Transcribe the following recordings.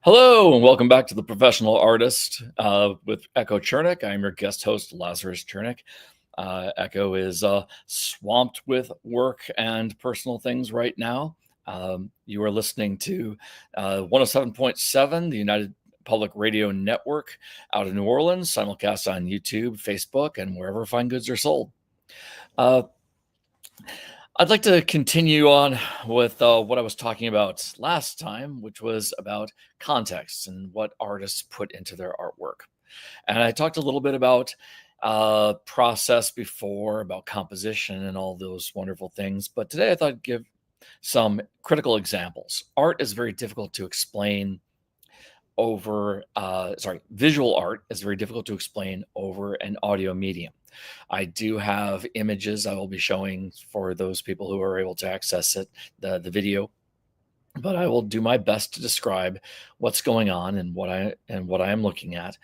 Hello, and welcome back to The Professional Artist with Echo Chernik. I'm your guest host, Lazarus Chernik. Echo is swamped with work and personal things right now. You are listening to 107.7, the United Public Radio Network out of New Orleans, simulcast on YouTube, Facebook, and wherever fine goods are sold. I'd like to continue on with what I was talking about last time, which was about context and what artists put into their artwork. And I talked a little bit about process before, about composition and all those wonderful things. But today I thought I'd give some critical examples. Art is very difficult to explain over, visual art is very difficult to explain over an audio medium. I do have images I will be showing for those people who are able to access it, the video, but I will do my best to describe what's going on and what I am looking at,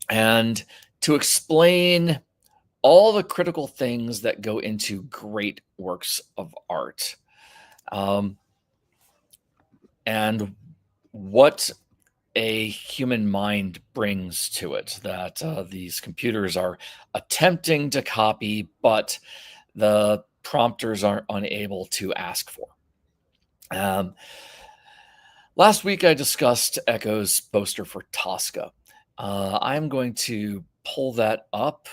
and to explain all the critical things that go into great works of art, and what a human mind brings to it that these computers are attempting to copy, but the prompters are unable to ask for. Last week, I discussed Echo's poster for Tosca. I'm going to pull that up,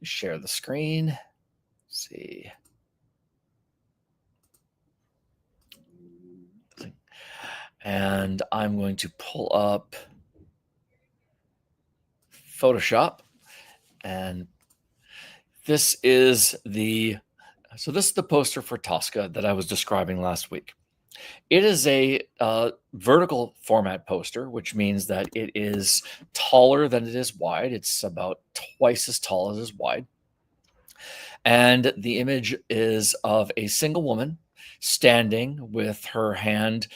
share the screen. Let's see. And I'm going to pull up Photoshop, and this is the poster for Tosca that I was describing last week. It is a vertical format poster, which means that it is taller than it is wide. It's about twice as tall as it is wide. And the image is of a single woman standing with her hand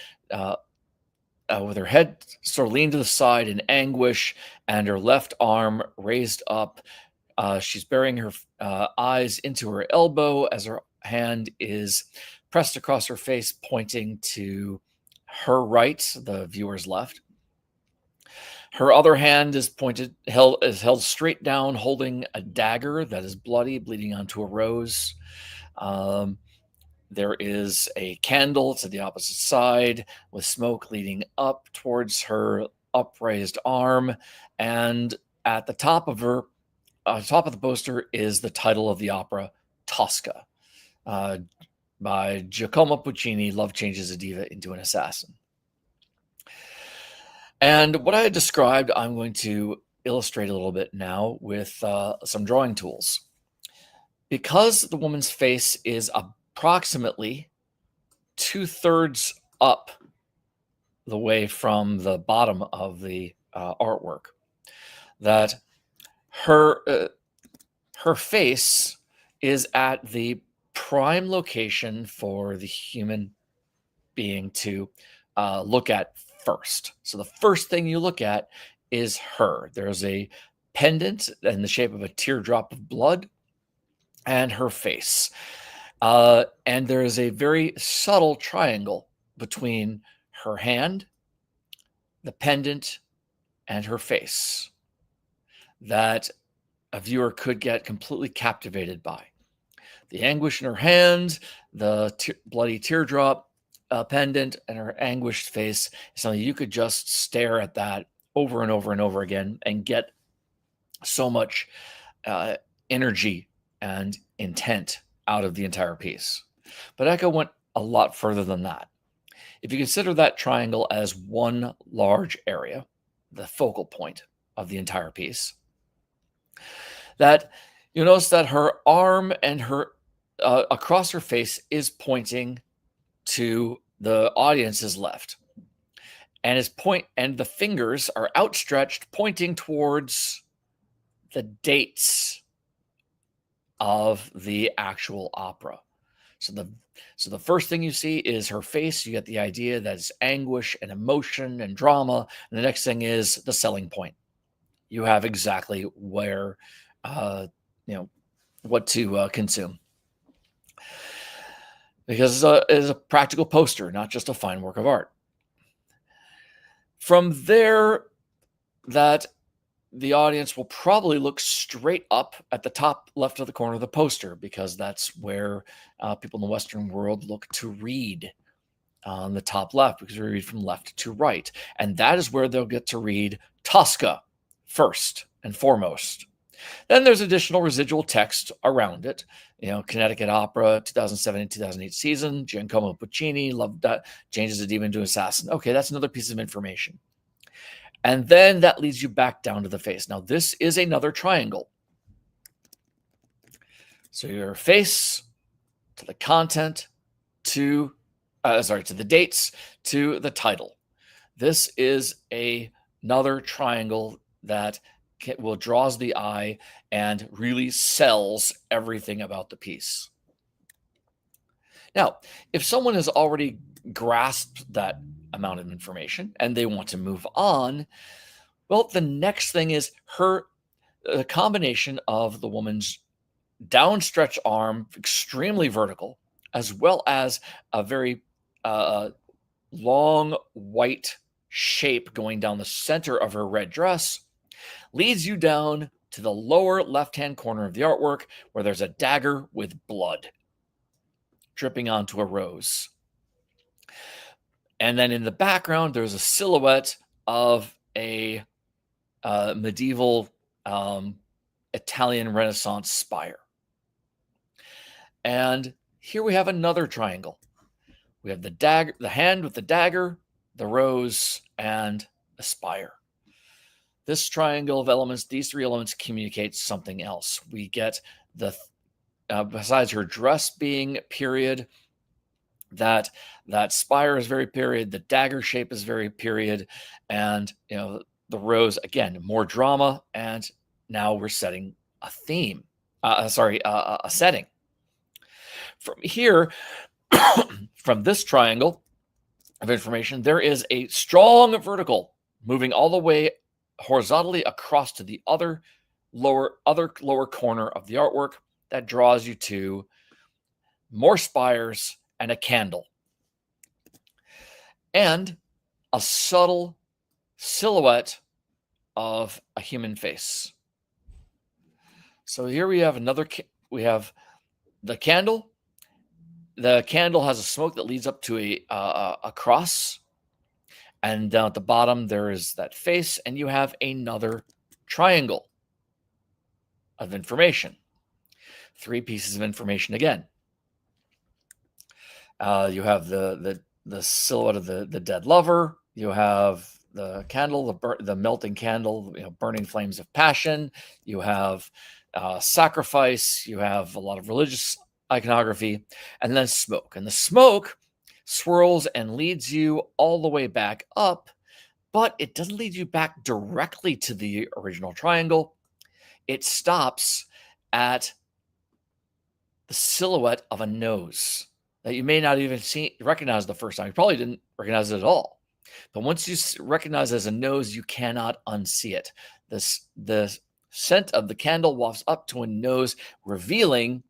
with her head sort of leaned to the side in anguish and her left arm raised up. She's burying her eyes into her elbow as her hand is pressed across her face, pointing to her right, the viewer's left. Her other hand is held straight down, holding a dagger that is bloody, bleeding onto a rose. There is a candle to the opposite side with smoke leading up towards her upraised arm. And at the top of the poster is the title of the opera, Tosca, by Giacomo Puccini, Love Changes a Diva into an Assassin. And what I had described, I'm going to illustrate a little bit now with some drawing tools. Because the woman's face is approximately 2/3 up the way from the bottom of the artwork, that her face is at the prime location for the human being to look at first. So the first thing you look at is her. There's a pendant in the shape of a teardrop of blood and her face. And there is a very subtle triangle between her hand, the pendant, and her face that a viewer could get completely captivated by. The anguish in her hand, the bloody teardrop pendant, and her anguished face is something you could just stare at that over and over and over again and get so much energy and intent out of the entire piece. But Echo went a lot further than that. If you consider that triangle as one large area, the focal point of the entire piece, that you notice that her arm and her across her face is pointing to the audience's left, and the fingers are outstretched, pointing towards the dates of the actual opera. So the first thing you see is her face. You get the idea that it's anguish and emotion and drama. And the next thing is the selling point. You have exactly where, what to consume. because it is a practical poster, not just a fine work of art. From there, that the audience will probably look straight up at the top left of the corner of the poster, because that's where people in the Western world look to read, on the top left, because we read from left to right. And that is where they'll get to read Tosca first and foremost. Then there's additional residual text around it. Connecticut Opera, 2007 and 2008 season, Giacomo Puccini, loved that, changes a demon to assassin. Okay, that's another piece of information. And then that leads you back down to the face. Now, this is another triangle. So your face to the content to the dates to the title. This is another triangle that draws the eye and really sells everything about the piece. Now, if someone has already grasped that amount of information and they want to move on, well, the next thing is the combination of the woman's downstretched arm, extremely vertical, as well as a very long white shape going down the center of her red dress, leads you down to the lower left-hand corner of the artwork, where there's a dagger with blood dripping onto a rose. And then in the background, there's a silhouette of a medieval Italian Renaissance spire. And here we have another triangle. We have the hand with the dagger, the rose, and a spire. This triangle of elements, these three elements communicate something else. We get besides her dress being period, that spire is very period, the dagger shape is very period, and the rose, again, more drama, and now we're setting a theme. A setting. From here, from this triangle of information, there is a strong vertical moving all the way horizontally across to the other lower corner of the artwork that draws you to more spires and a candle and a subtle silhouette of a human face. So here we have we have the candle. The candle has a smoke that leads up to a cross. And down at the bottom, there is that face, and you have another triangle of information. 3 pieces of information again. You have the silhouette of the dead lover. You have the candle, the melting candle, burning flames of passion. You have sacrifice. You have a lot of religious iconography, and then smoke. And the smoke swirls and leads you all the way back up, but it doesn't lead you back directly to the original triangle. It stops at the silhouette of a nose that you may not even recognize the first time. You probably didn't recognize it at all. But once you recognize it as a nose, you cannot unsee it. The scent of the candle wafts up to a nose, revealing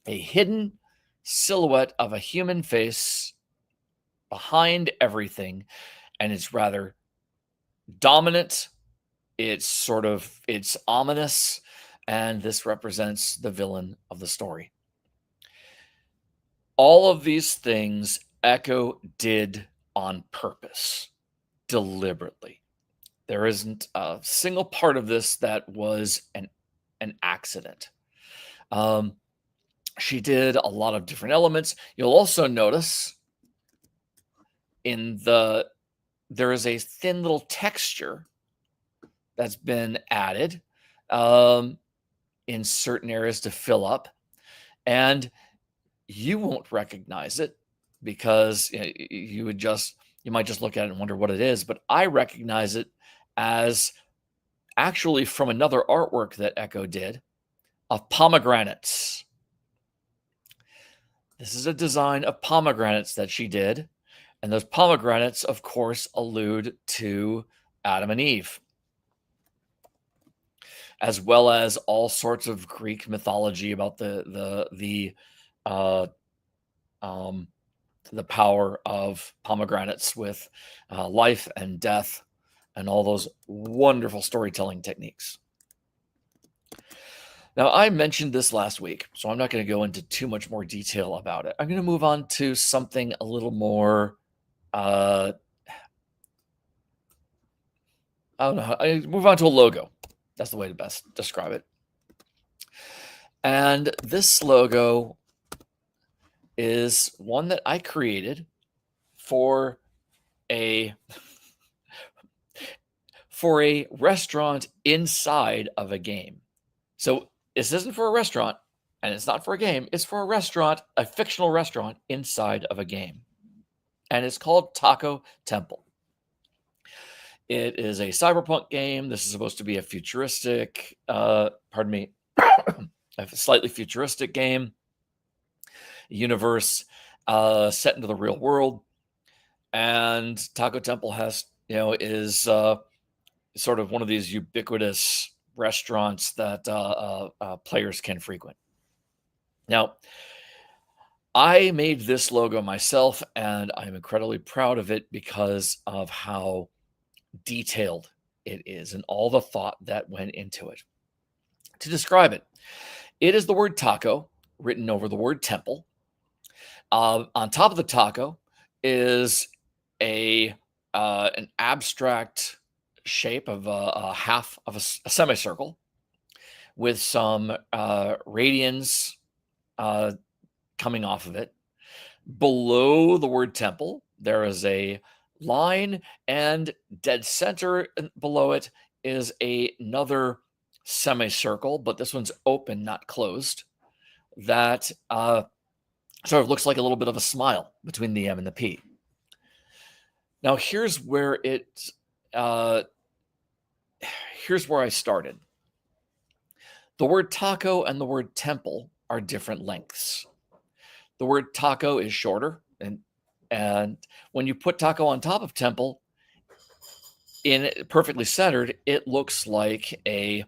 a hidden silhouette of a human face behind everything, and it's rather dominant. It's ominous, and this represents the villain of the story. All of these things Echo did on purpose, deliberately. There isn't a single part of this that was an accident. She did a lot of different elements. You'll also notice there is a thin little texture that's been added in certain areas to fill up, and you won't recognize it because you might just look at it and wonder what it is. But I recognize it as actually from another artwork that Echo did of pomegranates. This is a design of pomegranates that she did. And those pomegranates, of course, allude to Adam and Eve, as well as all sorts of Greek mythology about the the power of pomegranates with life and death and all those wonderful storytelling techniques. Now, I mentioned this last week, so I'm not going to go into too much more detail about it. I'm going to move on to something a little more, I don't know, I move on to a logo. That's the way to best describe it. And this logo is one that I created for a restaurant inside of a game. So this isn't for a restaurant, and it's not for a game. It's for a restaurant, a fictional restaurant inside of a game. And it's called Taco Temple. It is a cyberpunk game. This is supposed to be a futuristic, a slightly futuristic game universe set into the real world. And Taco Temple is sort of one of these ubiquitous restaurants that players can frequent. Now, I made this logo myself, and I'm incredibly proud of it because of how detailed it is and all the thought that went into it. To describe it, it is the word taco written over the word temple. On top of the taco is an abstract shape of a half of a semicircle with some radians coming off of it. Below the word temple, there is a line, and dead center below it is another semicircle, but this one's open, not closed, that sort of looks like a little bit of a smile between the M and the P. Now, here's where I started. The word taco and the word temple are different lengths. The word taco is shorter, and when you put taco on top of temple, in perfectly centered, it looks like a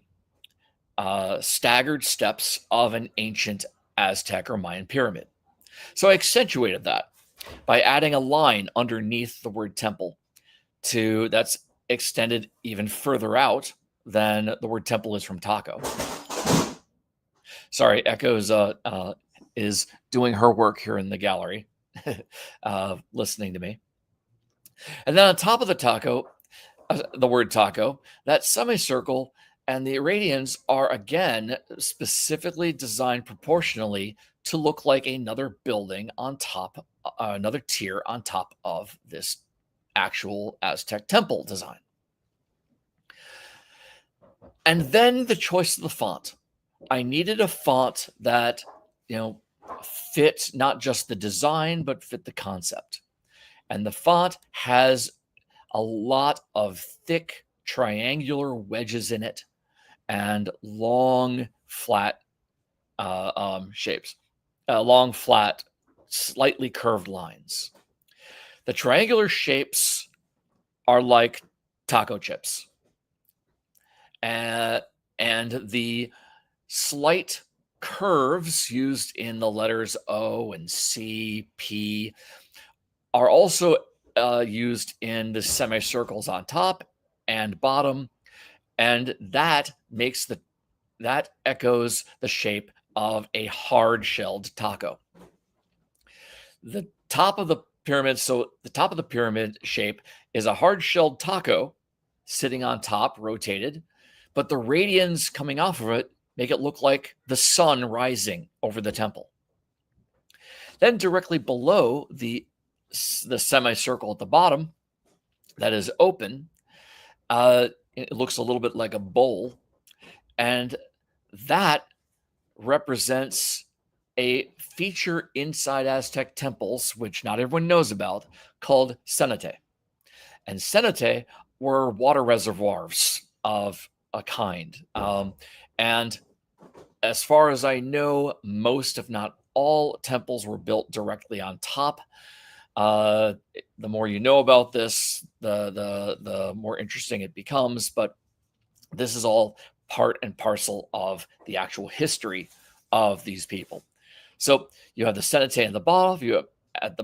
staggered steps of an ancient Aztec or Mayan pyramid. So I accentuated that by adding a line underneath the word temple that's extended even further out than the word temple is from taco. Sorry, Echoes is doing her work here in the gallery, listening to me. And then on top of the taco, the word taco, that semicircle and the radians are again specifically designed proportionally to look like another building on top, another tier on top of this actual Aztec temple design. And then the choice of the font. I needed a font that, fit not just the design, but fit the concept. And the font has a lot of thick triangular wedges in it and long, flat shapes, long, flat, slightly curved lines. The triangular shapes are like taco chips. And the slight curves used in the letters O and C, P are also used in the semicircles on top and bottom, and that echoes the shape of a hard-shelled taco. The top of the pyramid shape is a hard-shelled taco sitting on top, rotated, but the radians coming off of it make it look like the sun rising over the temple. Then directly below the semicircle at the bottom that is open, it looks a little bit like a bowl, and that represents a feature inside Aztec temples, which not everyone knows about, called cenote. And cenote were water reservoirs of a kind. And as far as I know, most, if not all, temples were built directly on top. The more you know about this, the more interesting it becomes. But this is all part and parcel of the actual history of these people. So you have the cenotaph at the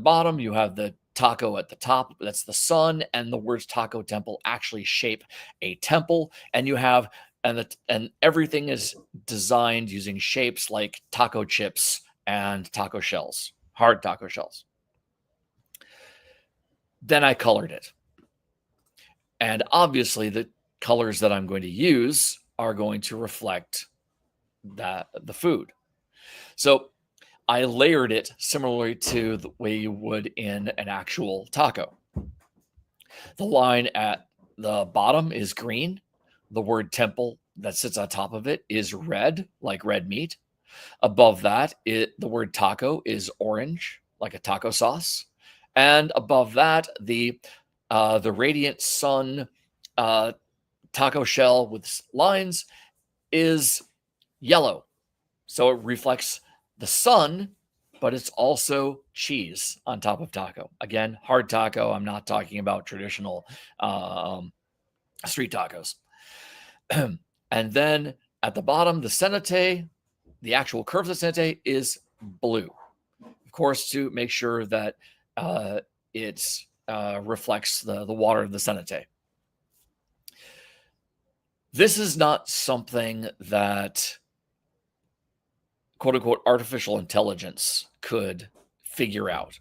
bottom. You have the taco at the top. That's the sun, and the words taco temple actually shape a temple. And you have and everything is designed using shapes like taco chips and taco shells, hard taco shells. Then I colored it. And obviously the colors that I'm going to use are going to reflect the food. So I layered it similarly to the way you would in an actual taco. The line at the bottom is green. The word temple that sits on top of it is red, like red meat. Above that, the word taco is orange, like a taco sauce. And above that, the radiant sun taco shell with lines is yellow. So it reflects the sun, but it's also cheese on top of taco. Again, hard taco. I'm not talking about traditional street tacos. And then at the bottom, the cenotaph, the actual curve of the cenotaph is blue. Of course, to make sure that it reflects the water of the cenotaph. This is not something that quote unquote artificial intelligence could figure out,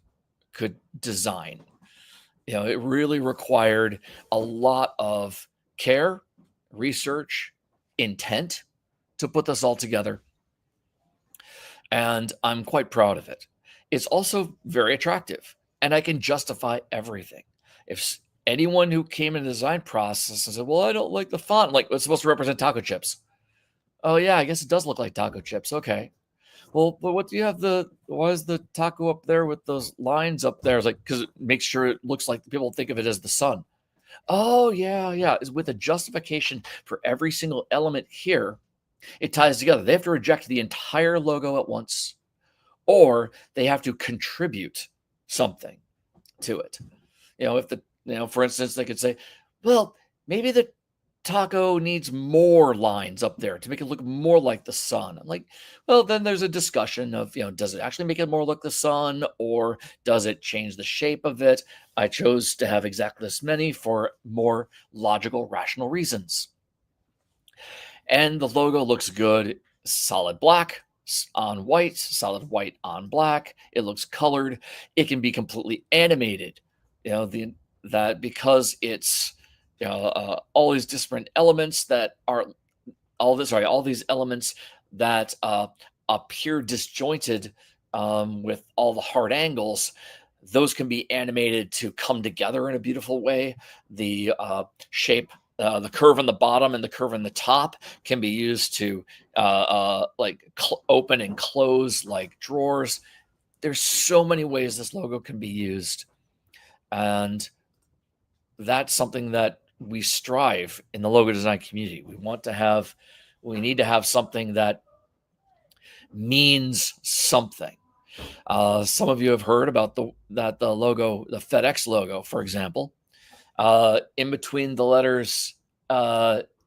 could design. It really required a lot of care, research, intent to put this all together. And I'm quite proud of it. It's also very attractive, and I can justify everything. If anyone who came in the design process and said, well, I don't like the font, like it's supposed to represent taco chips. Oh yeah, I guess it does look like taco chips. Okay. Well, but what do you have why is the taco up there with those lines up there? It's like, because it makes sure it looks like people think of it as the sun. Oh yeah. Is with a justification for every single element here, it ties together. They have to reject the entire logo at once, or they have to contribute something to it. For instance, they could say, well, maybe the taco needs more lines up there to make it look more like the sun. I'm like, well, then there's a discussion of, does it actually make it more like the sun, or does it change the shape of it? I chose to have exactly this many for more logical, rational reasons. And the logo looks good, solid black on white, solid white on black. It looks colored. It can be completely animated. That because it's all these different elements that are all these elements that appear disjointed with all the hard angles. Those can be animated to come together in a beautiful way. The shape, the curve on the bottom and the curve on the top can be used to open and close like drawers. There's so many ways this logo can be used. And that's something that we strive in the logo design community. We need to have something that means something. Some of you have heard about the logo, the FedEx logo, for example. In between the letters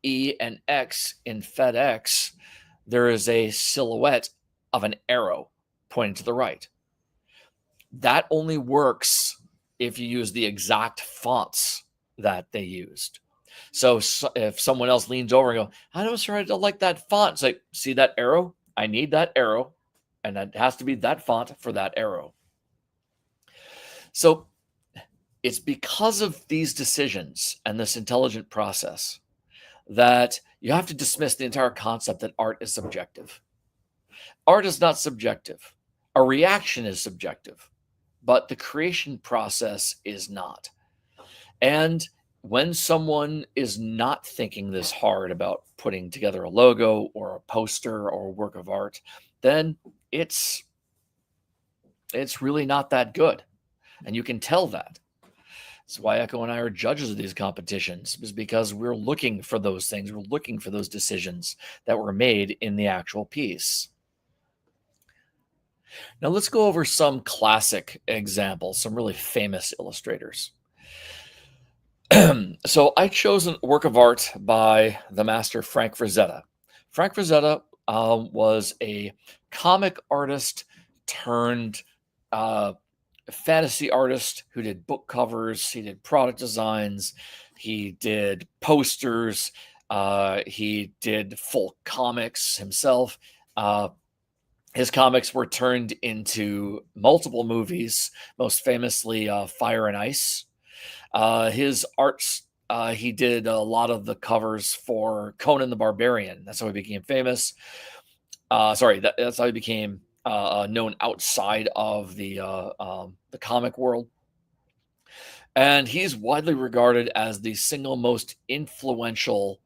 E and X in FedEx, there is a silhouette of an arrow pointing to the right. That only works if you use the exact fonts that they used. So if someone else leans over and go, I'm not sure I don't like that font. It's like, see that arrow? I need that arrow. And that has to be that font for that arrow. So it's because of these decisions and this intelligent process that you have to dismiss the entire concept that art is subjective. Art is not subjective. A reaction is subjective, but the creation process is not. And when someone is not thinking this hard about putting together a logo or a poster or a work of art, then it's really not that good. And you can tell that. That's why Echo and I are judges of these competitions, is because we're looking for those things. We're looking for those decisions that were made in the actual piece. Now let's go over some classic examples, some really famous illustrators. So I chose a work of art by the master Frank Frazetta. Frank Frazetta was a comic artist turned fantasy artist who did book covers. He did product designs. He did posters. He did full comics himself. His comics were turned into multiple movies, most famously Fire and Ice. His arts, he did a lot of the covers for Conan the Barbarian. That's how he became famous. That's how he became known outside of the comic world. And he's widely regarded as the single most influential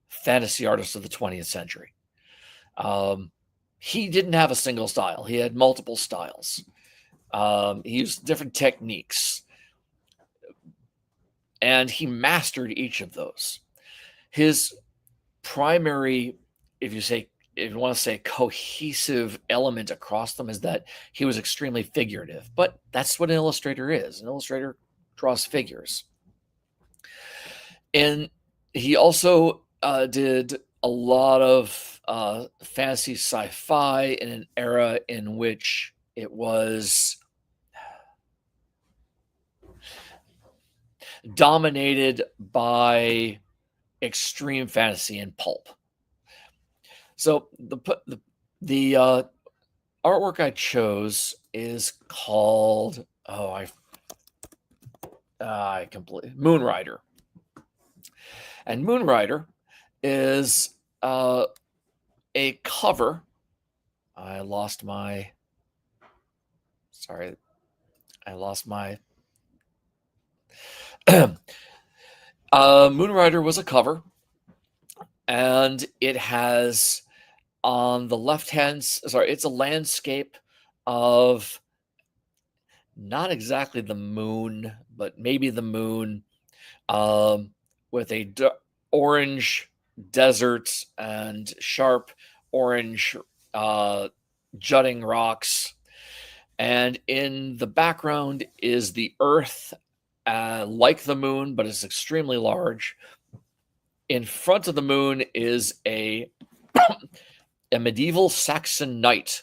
fantasy artist of the 20th century. He didn't have a single style. He had multiple styles. He used different techniques. And he mastered each of those. His primary, if you want to say cohesive element across them, is that he was extremely figurative. But that's what an illustrator is. An illustrator draws figures. And he also did a lot of fantasy sci-fi in an era in which it was dominated by extreme fantasy and pulp. So the artwork I chose is called I completely Moonrider, and Moonrider is a cover. I lost my. Sorry, I lost my. Moonrider was a cover, and it has on the left hand. Sorry, it's a landscape of not exactly the moon, but maybe the moon, with a orange desert and sharp orange jutting rocks. And in the background is the earth, like the moon, but it's extremely large. In front of the moon is a medieval Saxon knight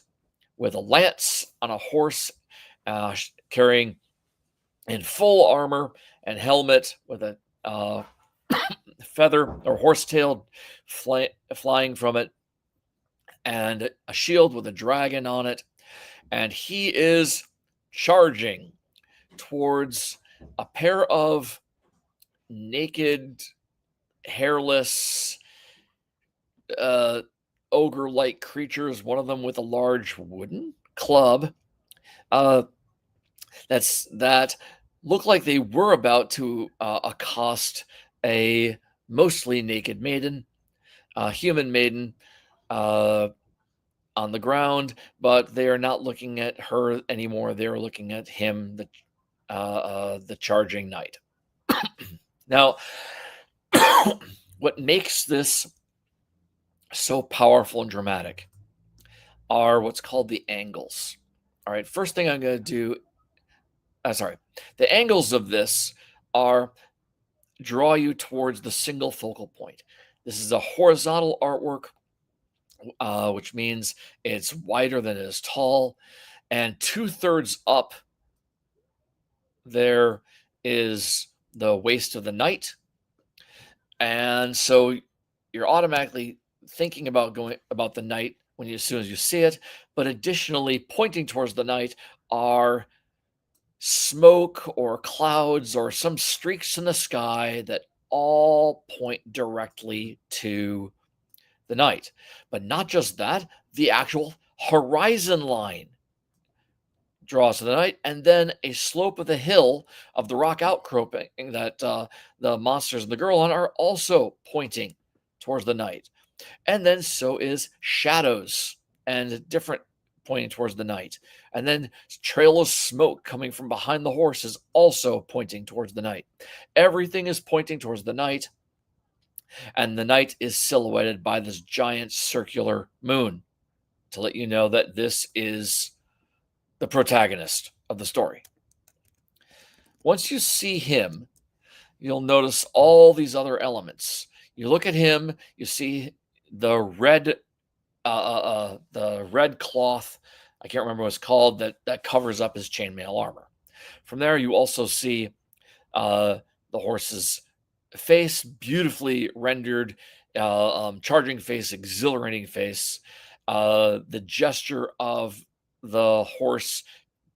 with a lance on a horse, carrying in full armor and helmet with a feather or horsetail flying from it, and a shield with a dragon on it. And he is charging towards a pair of naked, hairless, ogre-like creatures, one of them with a large wooden club, that look like they were about to accost a mostly naked maiden, a human maiden, on the ground, but they are not looking at her anymore. They are looking at him, the charging knight. Now, what makes this so powerful and dramatic are what's called the angles. All right, first thing I'm going to do, the angles of this are draw you towards the single focal point. This is a horizontal artwork, which means it's wider than it is tall, and 2/3 up there is the waist of the knight. And so you're automatically thinking about the knight as soon as you see it, but additionally pointing towards the knight are smoke or clouds or some streaks in the sky that all point directly to the knight. But not just that, the actual horizon line draws to the knight, and then a slope of the hill of the rock outcropping that the monsters and the girl on are also pointing towards the knight. And then so is shadows and different pointing towards the knight. And then trail of smoke coming from behind the horse is also pointing towards the knight. Everything is pointing towards the knight, and the knight is silhouetted by this giant circular moon to let you know that this is the protagonist of the story. Once you see him, you'll notice all these other elements. You look at him, you see the red cloth I can't remember what it's called, that covers up his chainmail armor. From there, you also see the horse's face, beautifully rendered, charging face, exhilarating face. The gesture of the horse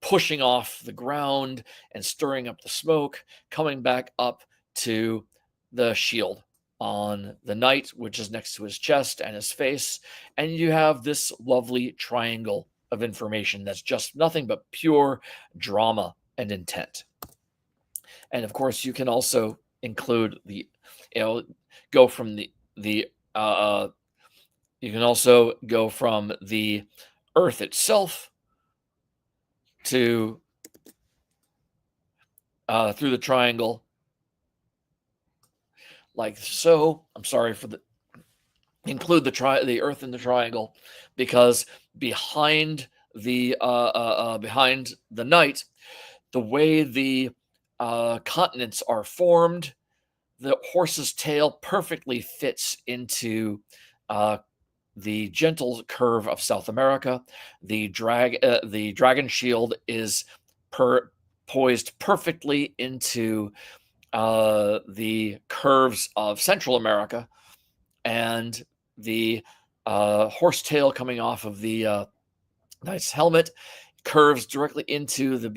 pushing off the ground and stirring up the smoke, coming back up to the shield on the knight, which is next to his chest and his face. And you have this lovely triangle of information that's just nothing but pure drama and intent. And of course, you can also include go from the you can also go from the earth itself to through the triangle, like so. I'm sorry for the include the earth in the triangle, because behind behind the knight, the way the continents are formed, the horse's tail perfectly fits into the gentle curve of South America. The dragon shield is poised perfectly into the curves of Central America, and the horse tail coming off of the knight's helmet curves directly into the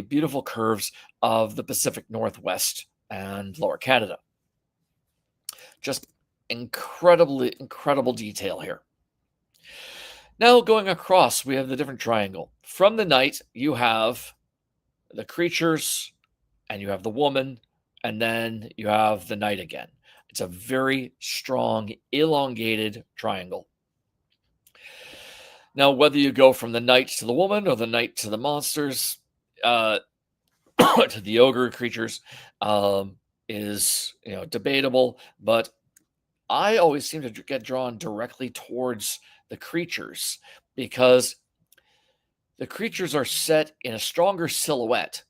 beautiful curves of the Pacific Northwest and Lower Canada. Just incredible detail here. Now going across, we have the different triangle. From the knight, you have the creatures, and you have the woman, and then you have the knight again. It's a very strong, elongated triangle. Now, whether you go from the knight to the woman or the knight to the monsters, to the ogre creatures, is debatable, but I always seem to get drawn directly towards the creatures, because the creatures are set in a stronger silhouette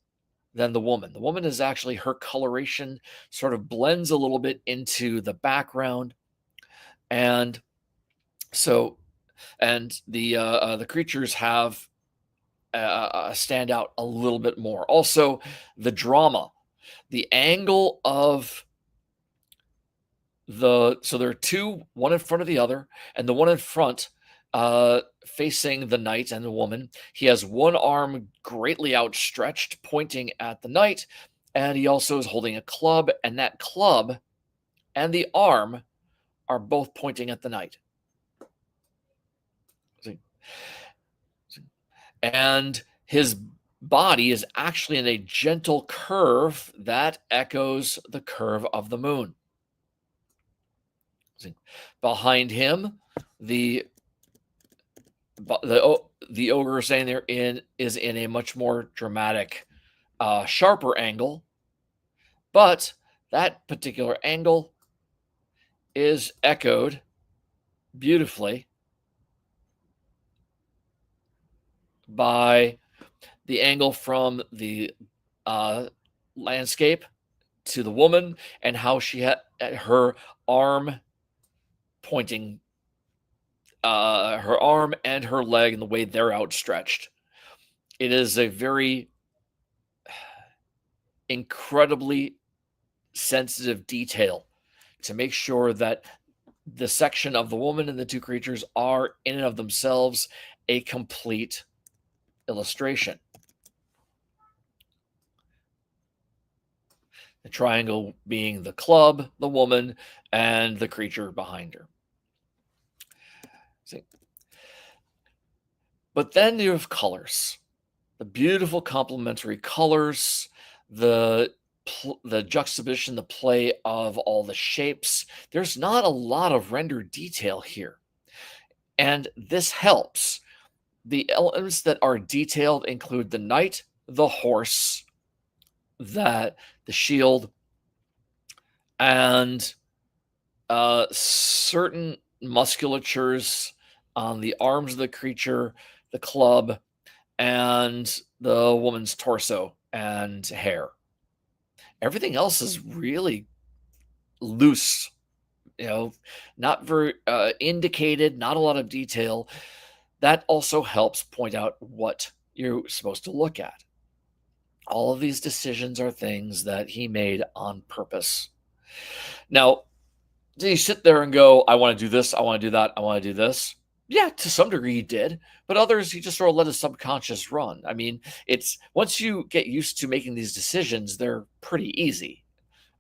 than the woman. The woman is actually, her coloration sort of blends a little bit into the background, and so the creatures have stand out a little bit more. Also, the drama, the angle of so there are two, one in front of the other, and the one in front facing the knight and the woman, he has one arm greatly outstretched pointing at the knight, and he also is holding a club, and that club and the arm are both pointing at the knight. And his body is actually in a gentle curve that echoes the curve of the moon. Behind him, the ogre saying there is in a much more dramatic, sharper angle, but that particular angle is echoed beautifully by the angle from the landscape to the woman, and how she had her arm pointing, her arm and her leg, and the way they're outstretched. It is a very incredibly sensitive detail to make sure that the section of the woman and the two creatures are in and of themselves a complete illustration. The triangle being the club, the woman, and the creature behind her. See? But then you have colors, the beautiful complementary colors, the juxtaposition, the play of all the shapes. There's not a lot of rendered detail here, and this helps. The elements that are detailed include the knight, the horse, the shield, and certain musculatures on the arms of the creature, the club, and the woman's torso and hair. Everything else is really loose, not very indicated, not a lot of detail. that also helps point out what you're supposed to look at. All of these decisions are things that he made on purpose. Now, did he sit there and go, I want to do this, I want to do that, I want to do this? Yeah, to some degree he did, but others he just sort of let his subconscious run. I mean, it's once you get used to making these decisions, they're pretty easy.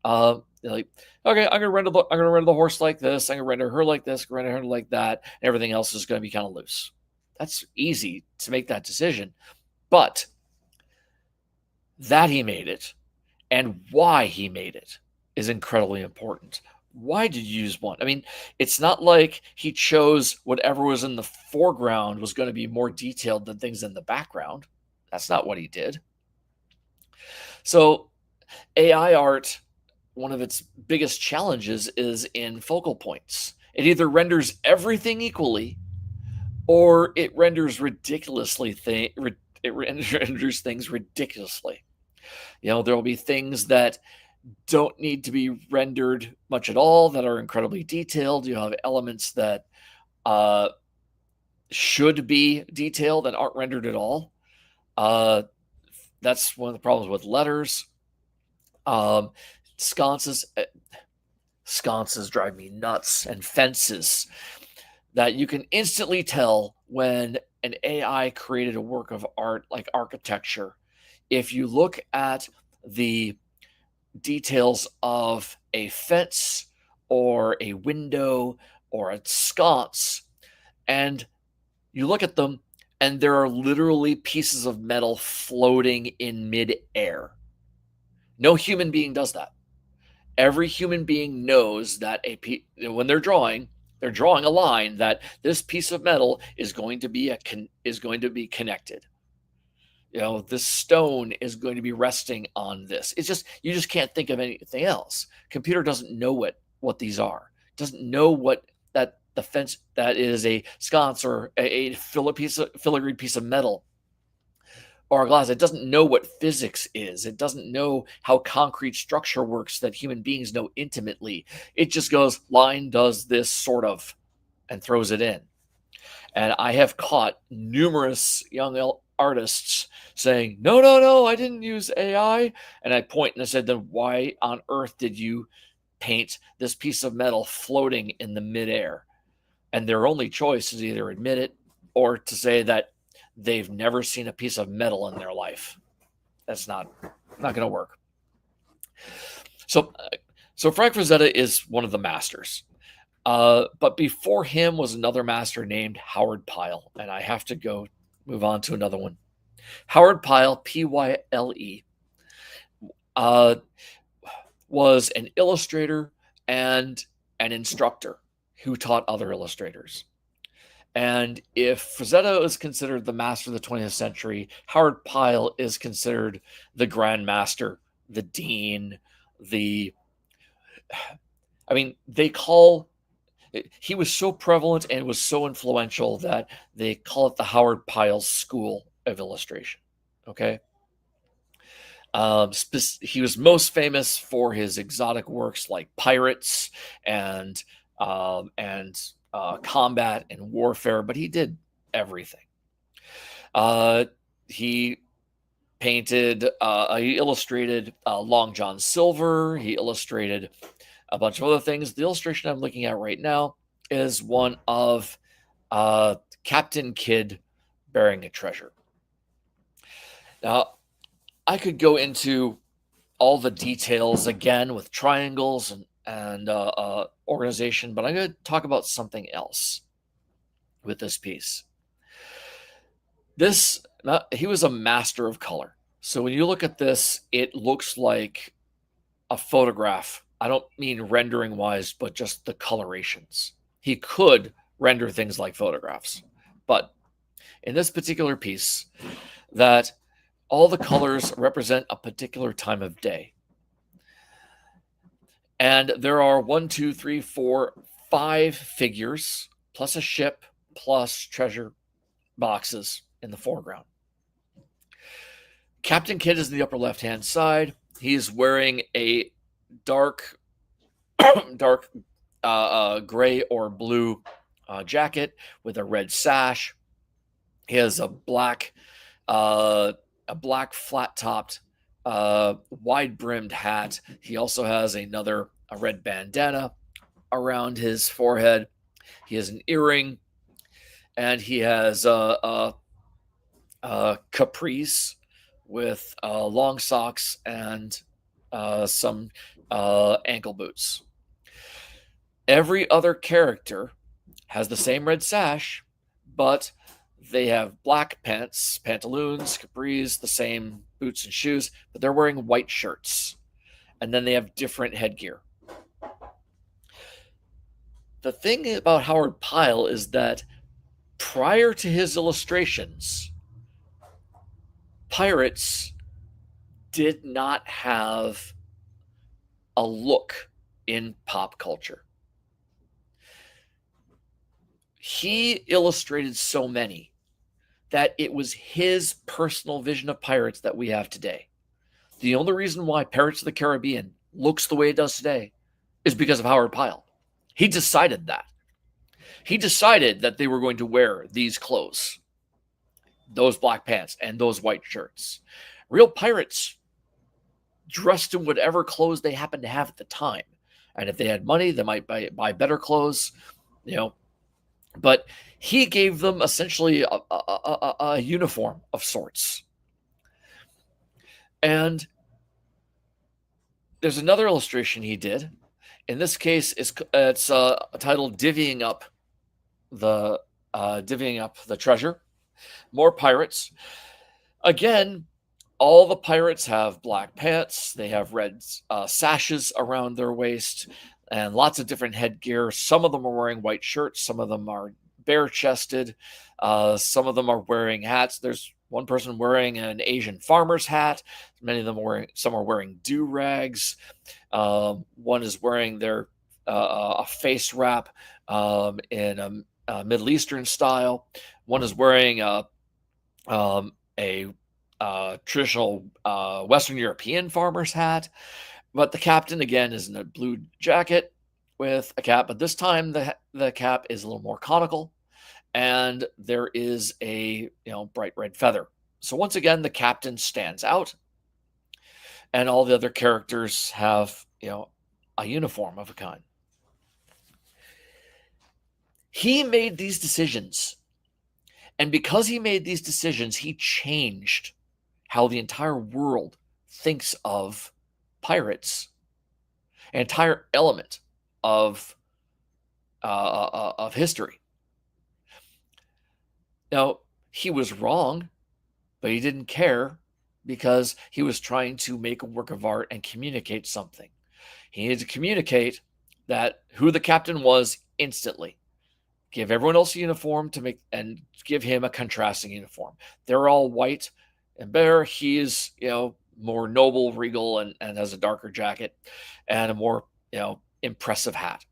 Like, okay, I'm gonna render the horse like this, I'm gonna render her like this, render her like that, and everything else is gonna be kind of loose. That's easy to make that decision. But that he made it and why he made it is incredibly important. Why did you use one? I mean, it's not like he chose whatever was in the foreground was going to be more detailed than things in the background. That's not what he did. So, AI art, one of its biggest challenges is in focal points. It either renders everything equally or it renders it renders things ridiculously. There will be things that don't need to be rendered much at all that are incredibly detailed. You have elements that should be detailed and aren't rendered at all. That's one of the problems with letters. Sconces drive me nuts, and fences that you can instantly tell when an AI created a work of art like architecture. If you look at the details of a fence or a window or a sconce, and you look at them, and there are literally pieces of metal floating in midair. No human being does that. Every human being knows that when they're drawing a line that this piece of metal is going to be connected. This stone is going to be resting on this. It's just you just can't think of anything else. Computer doesn't know what these are. Doesn't know what that the fence that is a sconce or a filigree piece of metal or a glass. It doesn't know what physics is. It doesn't know how concrete structure works that human beings know intimately. It just goes, line does this sort of, and throws it in. And I have caught numerous young artists saying, no, no, no, I didn't use AI. And I point and I said, then why on earth did you paint this piece of metal floating in the midair? And their only choice is either admit it or to say that they've never seen a piece of metal in their life. That's not going to work. So Frank Frazetta is one of the masters. But before him was another master named Howard Pyle, and I have to move on to another one. Howard Pyle, Pyle, was an illustrator and an instructor who taught other illustrators. And if Frazetta is considered the master of the 20th century, Howard Pyle is considered the Grand Master, the Dean, he was so prevalent and was so influential that they call it the Howard Pyle School of Illustration. Okay. He was most famous for his exotic works like pirates and combat and warfare, but he did everything. He illustrated Long John Silver. He illustrated a bunch of other things. The illustration I'm looking at right now is one of Captain Kidd bearing a treasure. Now, I could go into all the details again with triangles and organization, but I'm going to talk about something else with this piece. He was a master of color. So when you look at this, it looks like a photograph. I don't mean rendering wise, but just the colorations. He could render things like photographs, but in this particular piece, that all the colors represent a particular time of day. And there are 1, 2, 3, 4, 5 figures, plus a ship, plus treasure boxes in the foreground. Captain Kidd is in the upper left-hand side. He's wearing a dark gray or blue jacket with a red sash. He has uh, a black flat-topped, wide-brimmed hat. He also has a red bandana around his forehead. He has an earring, and he has a capris with long socks and some ankle boots. Every other character has the same red sash, but they have black pants, pantaloons, capris, the same boots and shoes, but they're wearing white shirts. And then they have different headgear. The thing about Howard Pyle is that prior to his illustrations, pirates did not have a look in pop culture. He illustrated so many that it was his personal vision of pirates that we have today. The only reason why Pirates of the Caribbean looks the way it does today is because of Howard Pyle. He decided that. He decided that they were going to wear these clothes, those black pants, and those white shirts. Real pirates dressed in whatever clothes they happened to have at the time. And if they had money, they might buy better clothes, you know. But he gave them essentially a uniform of sorts. And there's another illustration he did. In this case, it's titled "Divvying Up the Treasure." More pirates. Again, all the pirates have black pants. They have red sashes around their waist and lots of different headgear. Some of them are wearing white shirts. Some of them are bare chested. Some of them are wearing hats. There's one person wearing an Asian farmer's hat. Many of them some are wearing do rags. One is wearing a face wrap in a Middle Eastern style. One is wearing a traditional Western European farmer's hat. But the captain, again, is in a blue jacket with a cap. But this time, the cap is a little more conical, and there is a bright red feather. So once again, the captain stands out, and all the other characters have a uniform of a kind. He made these decisions, and because he made these decisions, he changed how the entire world thinks of pirates, an entire element of history. Now, he was wrong, but he didn't care because he was trying to make a work of art and communicate something. He needed to communicate that who the captain was instantly. Give everyone else a uniform and give him a contrasting uniform. They're all white and bare. He is, more noble, regal, and has a darker jacket and a more, impressive hat.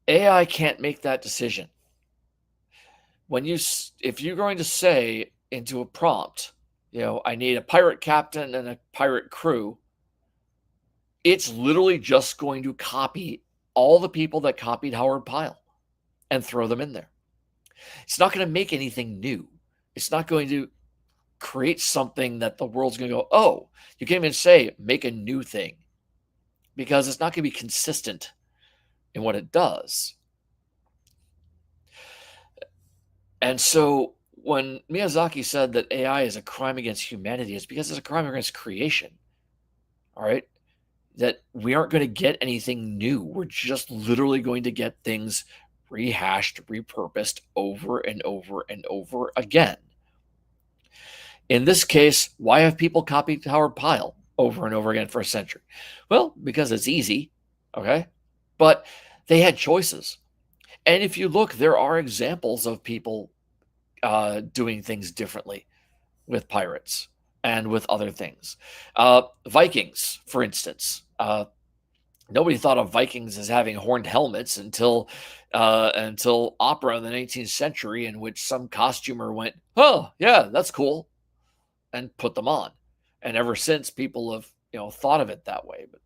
AI can't make that decision. If you're going to say into a prompt, I need a pirate captain and a pirate crew, it's literally just going to copy all the people that copied Howard Pyle and throw them in there. It's not going to make anything new. It's not going to create something that the world's going to go, oh, you can't even say make a new thing, because it's not going to be consistent in what it does. And so when Miyazaki said that AI is a crime against humanity, it's because it's a crime against creation. All right? That we aren't going to get anything new. We're just literally going to get things rehashed, repurposed over and over and over again. In this case, why have people copied Howard Pyle over and over again for a century? Well, because it's easy, okay? But they had choices. And if you look, there are examples of people doing things differently with pirates and with other things. Vikings, for instance. Nobody thought of Vikings as having horned helmets until opera in the 19th century, in which some costumer went, oh, yeah, that's cool, and put them on. And ever since, people have thought of it that way, but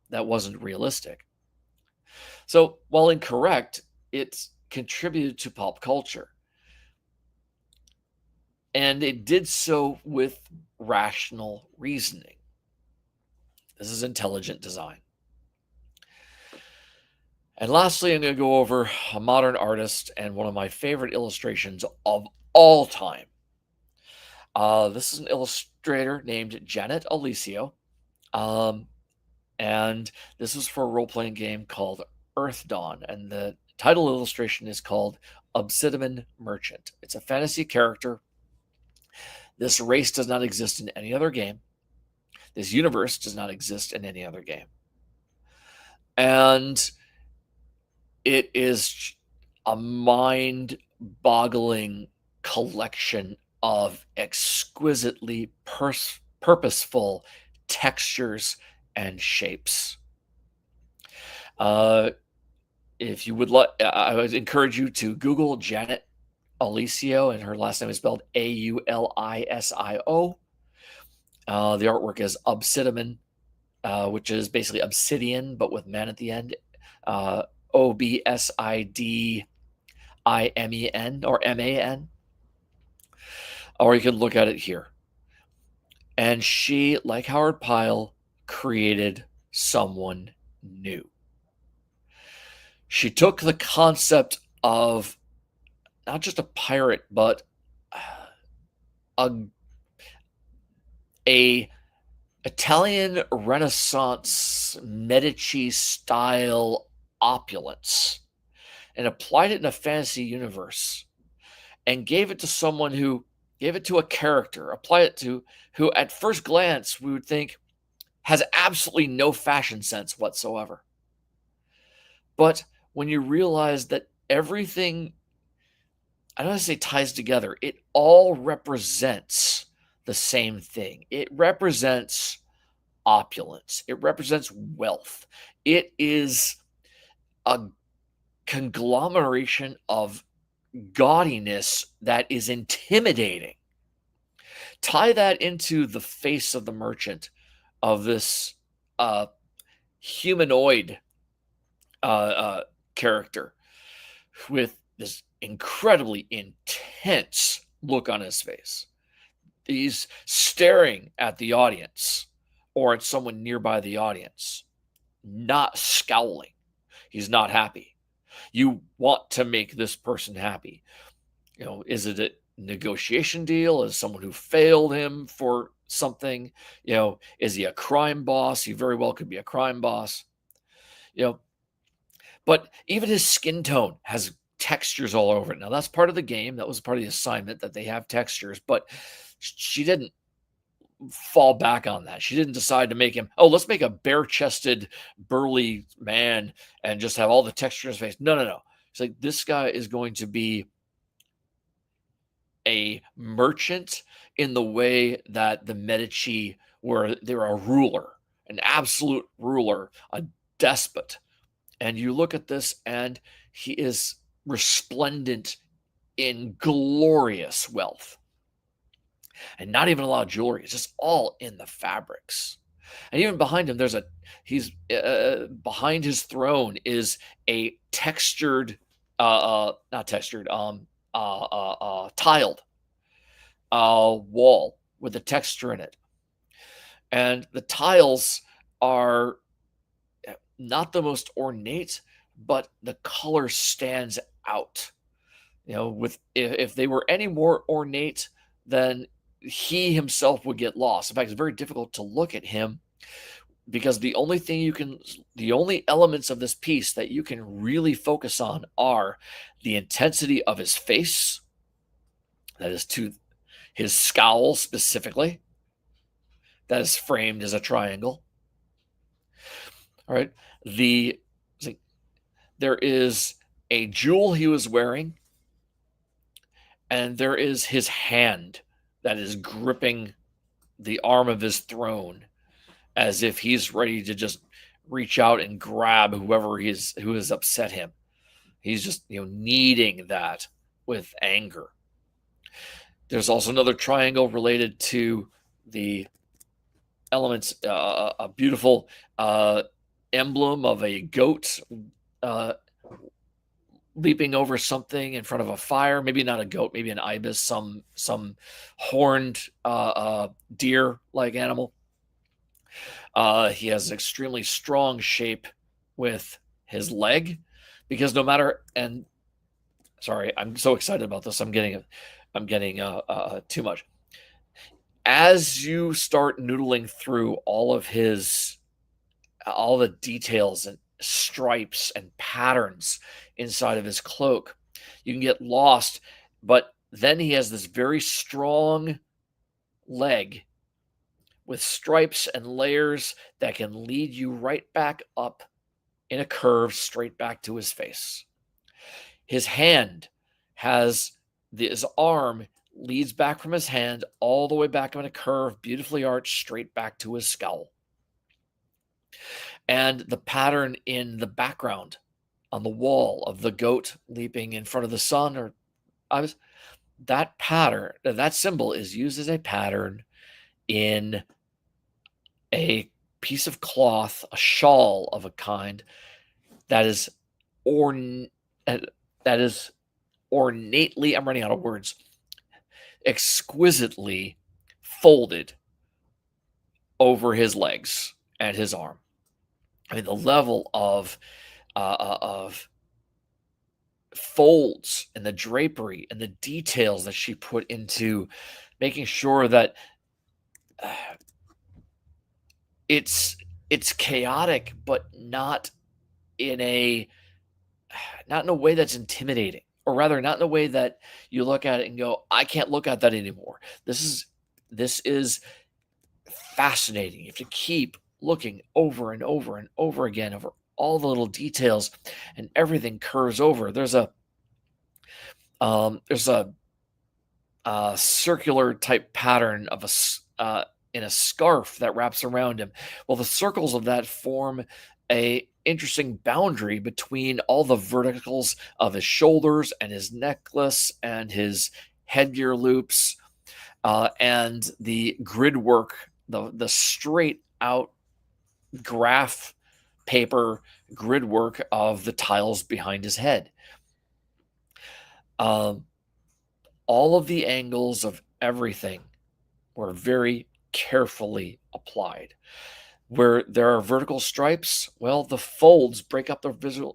that wasn't realistic. So while incorrect, it's contributed to pop culture. And it did so with rational reasoning. This is intelligent design. And lastly, I'm going to go over a modern artist and one of my favorite illustrations of all time. This is an illustrator named Janet Alicio. And this was for a role-playing game called Earth Dawn. And the title illustration is called Obsidian Merchant. It's a fantasy character. This race does not exist in any other game. This universe does not exist in any other game. And it is a mind-boggling collection of exquisitely purposeful textures and shapes. If you would like, I would encourage you to Google Janet Alicio, and her last name is spelled Aulisio. The artwork is Obsidian, which is basically obsidian, but with man at the end. Obsidimen or MAN. Or you can look at it here. And she, like Howard Pyle, created someone new. She took the concept of not just a pirate, but a Italian Renaissance Medici style opulence and applied it in a fantasy universe and gave it to someone who gave it to a character, apply it to who at first glance we would think has absolutely no fashion sense whatsoever. But when you realize that everything, I don't want to say ties together, it all represents the same thing. It represents opulence. It represents wealth. It is a conglomeration of gaudiness that is intimidating. Tie that into the face of the merchant, of this humanoid character with this incredibly intense look on his face. He's staring at the audience or at someone nearby the audience, not scowling. He's not happy. You want to make this person happy. You know, is it a negotiation deal? Is someone who failed him for something? You know, is he a crime boss? He very well could be a crime boss. You know, but even his skin tone has textures all over it. Now, that's part of the game. That was part of the assignment, that they have textures, but she didn't fall back on that. She didn't decide to make him, oh, let's make a bare-chested, burly man and just have all the texture in his face. No. It's like, this guy is going to be a merchant in the way that the Medici were. They're a ruler, an absolute ruler, a despot. And you look at this, and he is resplendent in glorious wealth. And not even a lot of jewelry. It's just all in the fabrics. And even behind him, behind his throne is a textured, not textured, tiled wall with a texture in it. And the tiles are not the most ornate, but the color stands out. You know, if they were any more ornate, then he himself would get lost. In fact, it's very difficult to look at him because the only elements of this piece that you can really focus on are the intensity of his face, that is to his scowl specifically, that is framed as a triangle. All right. There is a jewel he was wearing, and there is his hand that is gripping the arm of his throne as if he's ready to just reach out and grab who has upset him. He's just, needing that with anger. There's also another triangle related to the elements, a beautiful emblem of a goat leaping over something in front of a fire, maybe not a goat, maybe an ibis, some horned deer-like animal. He has an extremely strong shape with his leg, because no matter and sorry, I'm so excited about this. I'm getting too much. As you start noodling through all the details and stripes and patterns inside of his cloak, you can get lost. But then he has this very strong leg with stripes and layers that can lead you right back up in a curve straight back to his face. His hand has his arm leads back from his hand all the way back in a curve, beautifully arched straight back to his skull. And the pattern in the background on the wall of the goat leaping in front of the sun, or that pattern, that symbol is used as a pattern in a piece of cloth, a shawl of a kind that is ornately, I'm running out of words, exquisitely folded over his legs and his arm. I mean, the level of folds and the drapery and the details that she put into making sure that it's chaotic, but not in a way that's intimidating, or rather not in a way that you look at it and go, I can't look at that anymore. This is fascinating. You have to keep looking over and over and over again over all the little details, and everything curves over. There's a circular type pattern of in a scarf that wraps around him. Well, the circles of that form a interesting boundary between all the verticals of his shoulders and his necklace and his headgear loops, and the grid work, the straight out graph paper grid work of the tiles behind his head. All of the angles of everything were very carefully applied. Where there are vertical stripes, well, the folds break up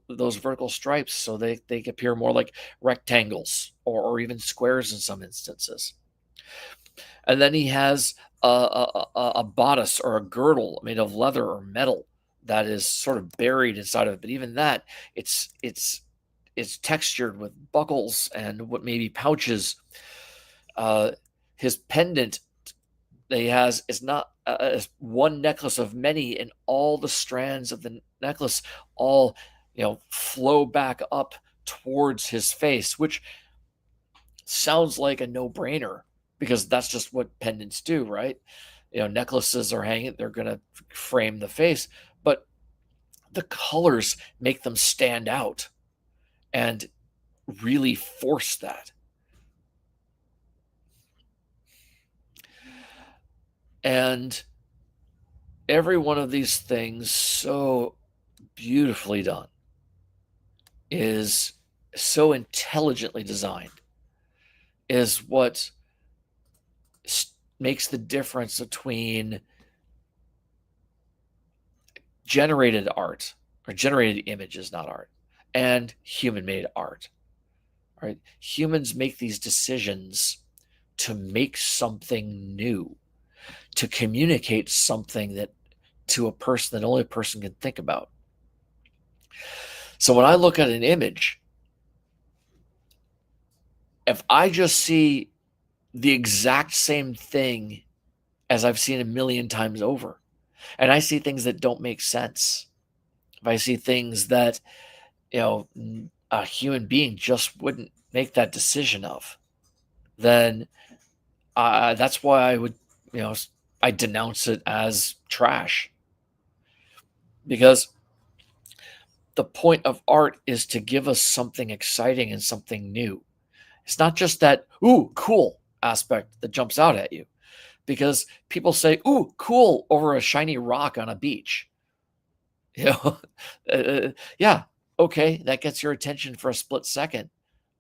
those vertical stripes so they appear more like rectangles or even squares in some instances. And then he has a bodice or a girdle made of leather or metal that is sort of buried inside of it. But even that, it's textured with buckles and what may be pouches. His pendant that he has is not one necklace of many, and all the strands of the necklace all flow back up towards his face, which sounds like a no-brainer because that's just what pendants do, right? Necklaces are hanging, they're going to frame the face, but the colors make them stand out and really force that. And every one of these things, so beautifully done, is so intelligently designed, is what makes the difference between generated art, or generated images, not art, and human-made art. Right? Humans make these decisions to make something new, to communicate something that to a person that only a person can think about. So when I look at an image, if I just see the exact same thing as I've seen a million times over, and I see things that don't make sense, if I see things that a human being just wouldn't make that decision of, then that's why I would, I denounce it as trash. Because the point of art is to give us something exciting and something new. It's not just that, ooh, cool aspect that jumps out at you. Because people say, ooh, cool, over a shiny rock on a beach. Yeah, Okay, that gets your attention for a split second,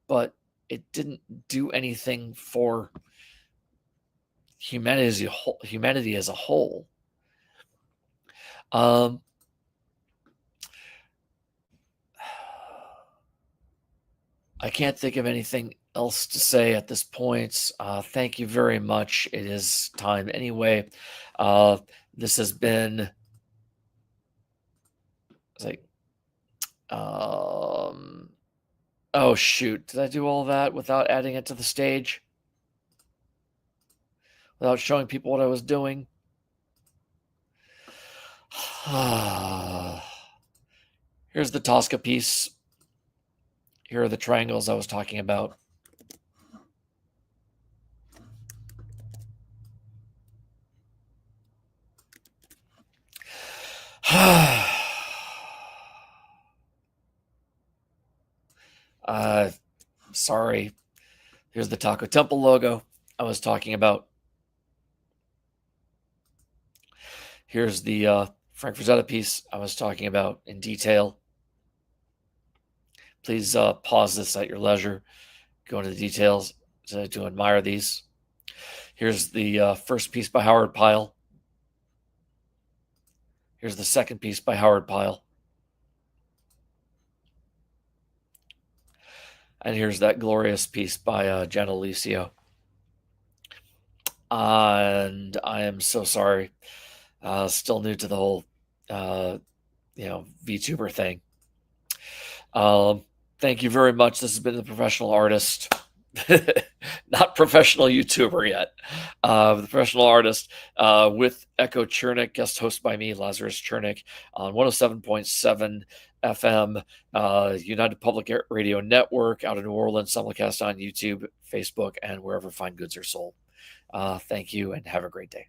but it didn't do anything for humanity as a whole. Um, I can't think of anything else to say at this point. Thank you very much. It is time anyway. Uh, this has been like, um, oh shoot, did I do all that without adding it to the stage? Without showing people what I was doing? Here's the Tosca piece. Here are the triangles I was talking about. Sorry. Here's the Taco Temple logo I was talking about. Here's the Frank Frazetta piece I was talking about in detail. Please pause this at your leisure. Go into the details to admire these. Here's the first piece by Howard Pyle. Here's the second piece by Howard Pyle. And here's that glorious piece by Jenna Lucio. And I am so sorry. Still new to the whole, VTuber thing. Thank you very much. This has been the Professional Artist. Not professional YouTuber yet. The Professional Artist with Echo Chernik, guest host by me, Lazarus Chernik, on 107.7 FM, United Public Radio Network out of New Orleans, simulcast on YouTube, Facebook, and wherever fine goods are sold. Thank you and have a great day.